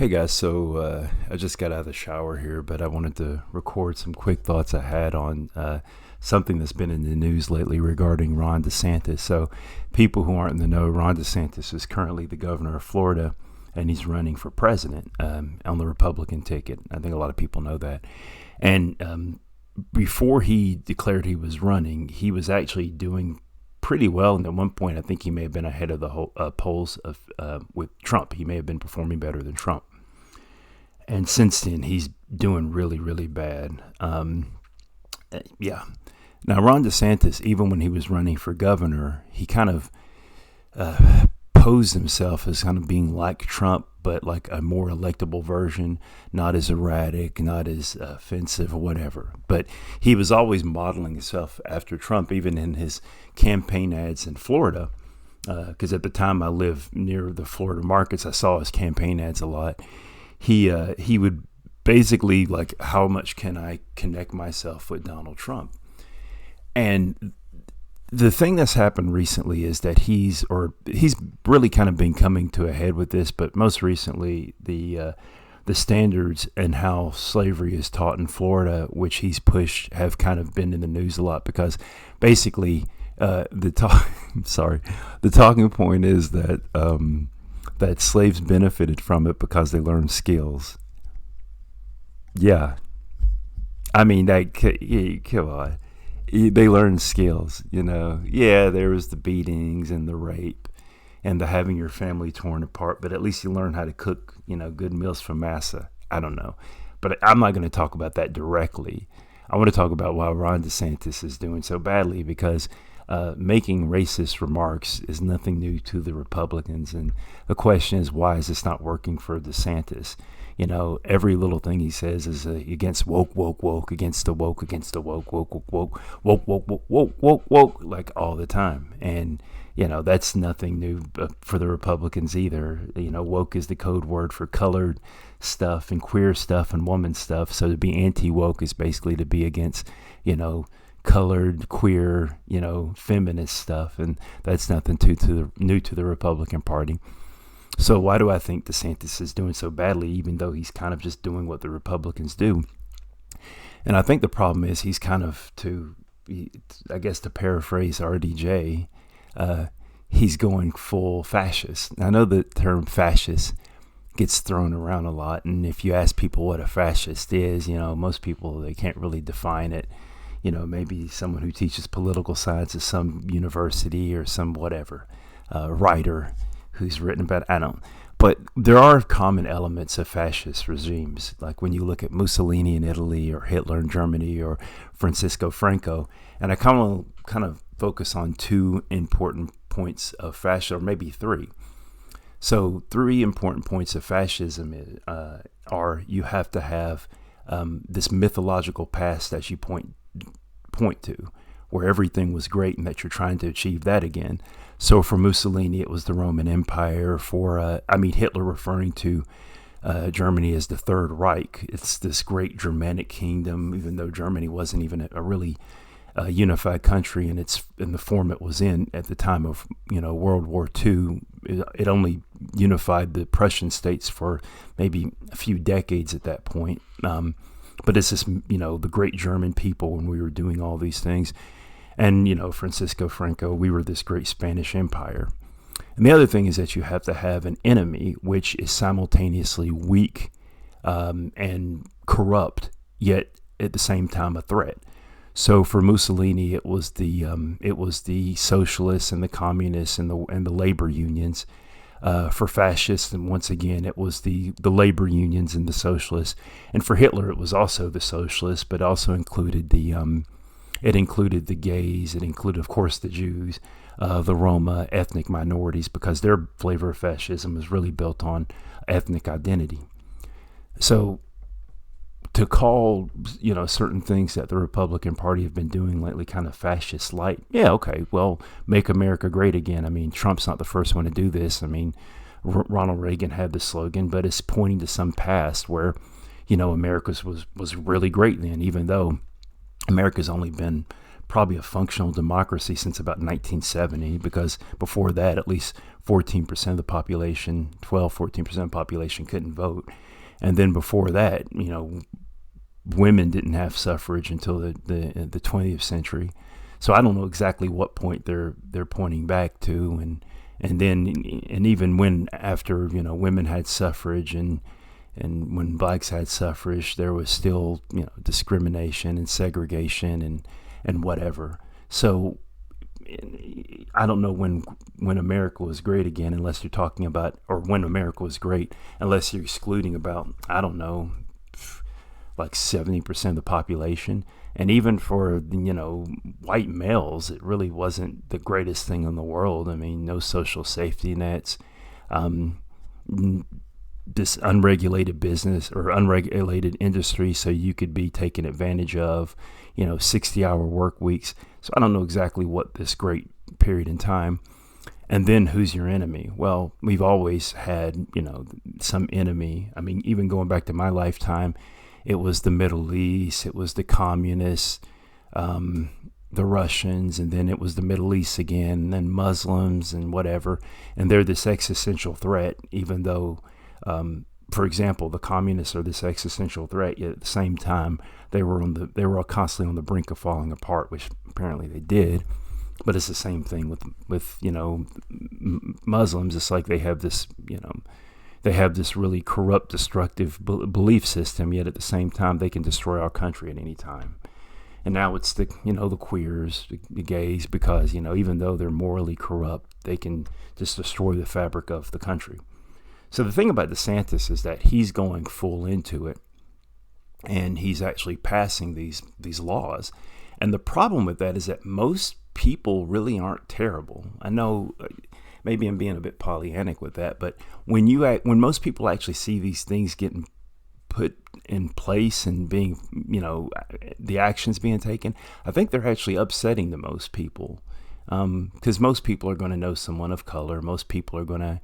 Hey guys, I just got out of the shower here, but I wanted to record some quick thoughts I had on something that's been in the news lately regarding Ron DeSantis. So, people who aren't in the know, Ron DeSantis is currently the governor of Florida, and he's running for president on the Republican ticket. I think a lot of people know that. And before he declared he was running, he was actually doing pretty well. And at one point, I think he may have been ahead of the whole polls with Trump. He may have been performing better than Trump. And since then, he's doing really, really bad. Yeah. Now, Ron DeSantis, even when he was running for governor, he kind of posed himself as kind of being like Trump, but like a more electable version, not as erratic, not as offensive or whatever. But he was always modeling himself after Trump, even in his campaign ads in Florida. Because at the time I lived near the Florida markets, I saw his campaign ads a lot. He would basically like, how much can I connect myself with Donald Trump? And the thing that's happened recently is that he's really kind of been coming to a head with this, but most recently the standards and how slavery is taught in Florida, which he's pushed, have kind of been in the news a lot because basically the talking point is that that slaves benefited from it because they learned skills. Yeah, I mean, come on. They learned skills, you know. Yeah, there was the beatings and the rape and the having your family torn apart, but at least you learn how to cook, good meals for massa. I don't know. But I'm not going to talk about that directly. I want to talk about why Ron DeSantis is doing so badly because making racist remarks is nothing new to the Republicans. And the question is, why is this not working for DeSantis? Every little thing he says is against woke, against the woke, woke, like all the time. And, that's nothing new for the Republicans either. Woke is the code word for colored stuff and queer stuff and woman stuff. So to be anti-woke is basically to be against, colored, queer, feminist stuff. And that's nothing new to the Republican Party. So why do I think DeSantis is doing so badly, even though he's kind of just doing what the Republicans do? And I think the problem is he's kind of, to paraphrase RDJ, he's going full fascist. I know the term fascist gets thrown around a lot. And if you ask people what a fascist is, most people, they can't really define it. Maybe someone who teaches political science at some university or some whatever, writer who's written about, but there are common elements of fascist regimes. Like when you look at Mussolini in Italy or Hitler in Germany or Francisco Franco, and I kind of focus on two important points of fascism, or maybe three. So 3 important points of fascism are you have to have this mythological past that you point to, where everything was great and that you're trying to achieve that again. So for Mussolini, it was the Roman Empire. For Hitler referring to Germany as the Third Reich. It's this great Germanic kingdom, even though Germany wasn't even a really unified country in the form it was in at the time of World War II. It only unified the Prussian states for maybe a few decades at that point. But it's this, the great German people when we were doing all these things. And, Francisco Franco, we were this great Spanish Empire. And the other thing is that you have to have an enemy which is simultaneously weak and corrupt, yet at the same time a threat. So for Mussolini, it was the socialists and the communists and the labor unions. For fascists, and once again, it was the labor unions and the socialists. And for Hitler, it was also the socialists, but also included the gays. It included, of course, the Jews, the Roma, ethnic minorities, because their flavor of fascism was really built on ethnic identity. So to call, certain things that the Republican Party have been doing lately kind of fascist light. Yeah, okay, well, make America great again. I mean, Trump's not the first one to do this. I mean, Ronald Reagan had the slogan, but it's pointing to some past where, America's was really great then, even though America's only been probably a functional democracy since about 1970, because before that, at least 14% of the population, 14% of the population couldn't vote. And then before that, women didn't have suffrage until the 20th century. So I don't know exactly what point they're pointing back to, and even when after women had suffrage and when blacks had suffrage, there was still discrimination and segregation and whatever. So I don't know when America was great again, unless you're talking about, or when America was great, unless you're excluding about, I don't know, like 70% of the population. And even for, white males, it really wasn't the greatest thing in the world. I mean, no social safety nets, this unregulated business or unregulated industry, so you could be taken advantage of, 60-hour work weeks. So I don't know exactly what this great period in time. And then who's your enemy? Well, we've always had, some enemy. I mean, even going back to my lifetime, it was the Middle East, it was the communists, the Russians, and then it was the Middle East again, and then Muslims and whatever. And they're this existential threat, even though, for example, the communists are this existential threat, yet at the same time, they were constantly on the brink of falling apart, which apparently they did. But it's the same thing with Muslims. It's like they have this, they have this really corrupt, destructive belief system, yet at the same time, they can destroy our country at any time. And now it's the queers, the gays, because, even though they're morally corrupt, they can just destroy the fabric of the country. So the thing about DeSantis is that he's going full into it, and he's actually passing these laws. And the problem with that is that most people really aren't terrible. I know maybe I'm being a bit Pollyannic with that, but when most people actually see these things getting put in place and being, the actions being taken, I think they're actually upsetting the most people, because most people are going to know someone of color. Most people are going to,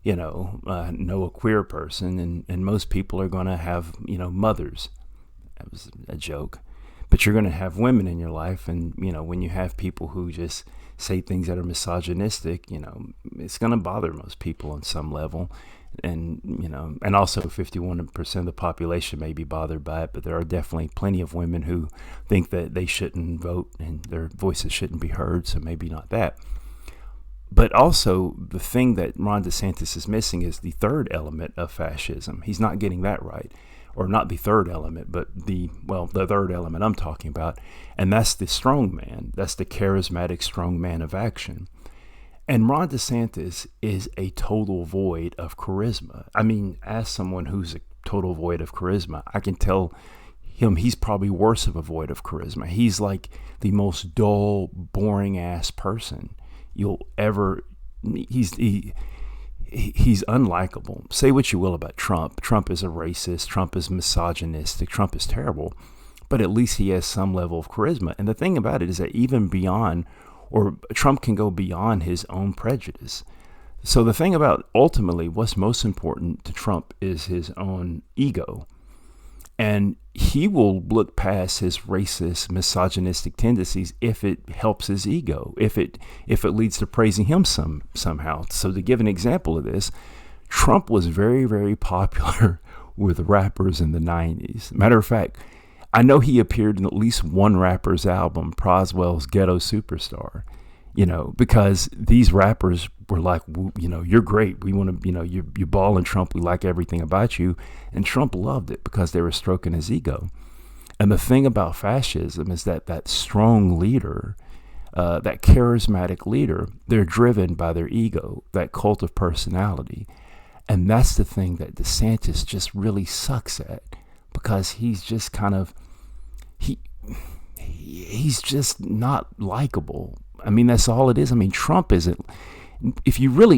know a queer person, and most people are going to have, mothers. That was a joke. But you're going to have women in your life, and, when you have people who just say things that are misogynistic, it's going to bother most people on some level. And, and also 51% of the population may be bothered by it, but there are definitely plenty of women who think that they shouldn't vote and their voices shouldn't be heard, so maybe not that. But also, the thing that Ron DeSantis is missing is the third element of fascism. He's not getting that right. Or not the third element, but the third element I'm talking about. And that's the strong man. That's the charismatic strong man of action. And Ron DeSantis is a total void of charisma. I mean, as someone who's a total void of charisma, I can tell him he's probably worse of a void of charisma. He's like the most dull, boring ass person you'll ever. He's unlikable. Say what you will about Trump. Trump is a racist. Trump is misogynistic. Trump is terrible. But at least he has some level of charisma. And the thing about it is that even beyond, or Trump can go beyond his own prejudice. So the thing about ultimately what's most important to Trump is his own ego. And he will look past his racist, misogynistic tendencies if it helps his ego, if it leads to praising him somehow. So to give an example of this, Trump was very, very popular with rappers in the 90s. Matter of fact, I know he appeared in at least one rapper's album, Proswell's Ghetto Superstar, because these rappers were like, you're great. We want to, you ball and Trump. We like everything about you. And Trump loved it because they were stroking his ego. And the thing about fascism is that strong leader, that charismatic leader, they're driven by their ego, that cult of personality. And that's the thing that DeSantis just really sucks at, because he's just kind of, he's just not likable. I mean, that's all it is. I mean, Trump isn't,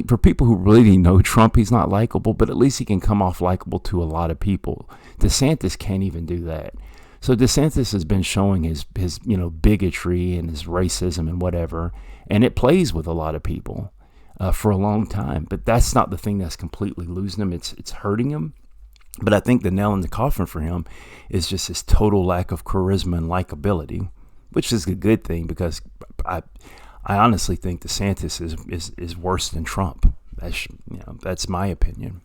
for people who really know Trump, he's not likable, but at least he can come off likable to a lot of people. DeSantis can't even do that. So DeSantis has been showing his bigotry and his racism and whatever, and it plays with a lot of people for a long time. But that's not the thing that's completely losing him. It's hurting him. But I think the nail in the coffin for him is just his total lack of charisma and likability. which is a good thing because I I honestly think DeSantis is worse than Trump. That's my opinion.